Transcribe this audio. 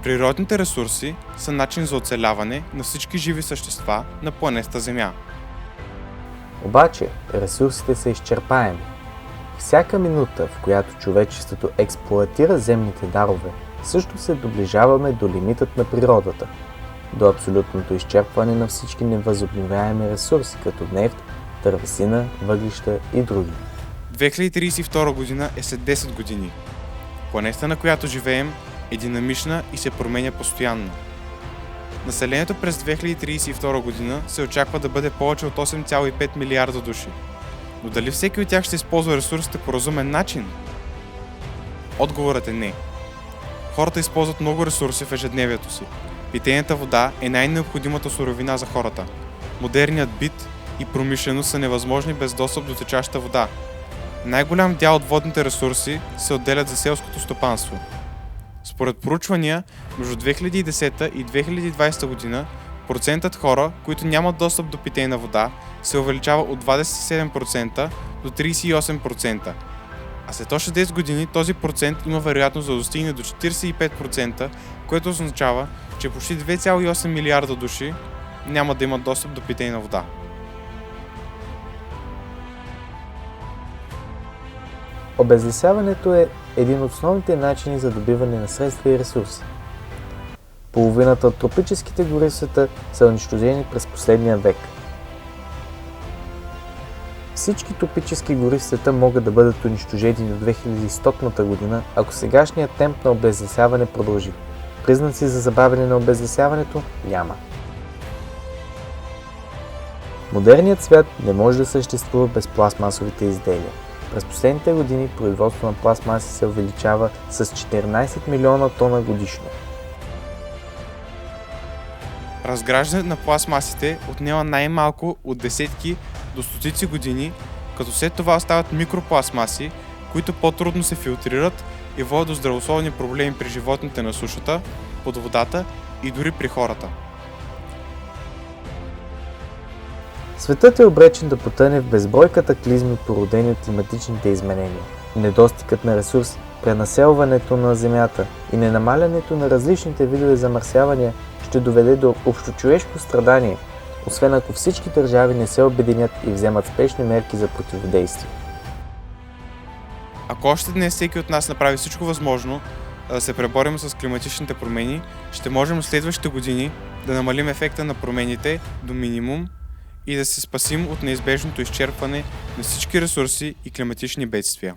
Природните ресурси са начин за оцеляване на всички живи същества на планетата Земя. Обаче, ресурсите са изчерпаеми. Всяка минута, в която човечеството експлоатира земните дарове, също се доближаваме до лимитът на природата, до абсолютното изчерпване на всички невъзобновяеми ресурси, като нефт, дървесина, въглища и други. 2032 година е след 10 години. Планетата, на която живеем, е динамична и се променя постоянно. Населението през 2032 година се очаква да бъде повече от 8,5 милиарда души. Но дали всеки от тях ще използва ресурсите по разумен начин? Отговорът е не. Хората използват много ресурси в ежедневието си. Питейната вода е най-необходимата суровина за хората. Модерният бит и промишленост са невъзможни без достъп до течаща вода. Най-голям дял от водните ресурси се отделят за селското стопанство. Според проучвания, между 2010 и 2020 година, процентът хора, които нямат достъп до питейна вода, се увеличава от 27% до 38%. А след още 10 години този процент има вероятност да достигне до 45%, което означава, че почти 2,8 милиарда души няма да имат достъп до питейна вода. Обезлесяването е един от основните начини за добиване на средства и ресурси. Половината от тропическите гори в света са унищожени през последния век. Всички тропически гори в света могат да бъдат унищожени до 2100 година, ако сегашният темп на обезлесяване продължи. Признаци за забавяне на обезлесяването няма. Модерният свят не може да съществува без пластмасовите изделия. През последните години производството на пластмаси се увеличава с 14 милиона тона годишно. Разграждането на пластмасите отнема най-малко от десетки до стотици години, като след това остават микропластмаси, които по-трудно се филтрират и водят до здравословни проблеми при животните на сушата, под водата и дори при хората. Светът е обречен да потъне в безброй катаклизми, породени от климатичните изменения. Недостигът на ресурс, пренаселването на Земята и ненамалянето на различните видове замърсявания ще доведе до общочовешко страдание, освен ако всички държави не се обединят и вземат спешни мерки за противодействие. Ако още днес всеки от нас направи всичко възможно да се преборим с климатичните промени, ще можем в следващите години да намалим ефекта на промените до минимум и да се спасим от неизбежното изчерпване на всички ресурси и климатични бедствия.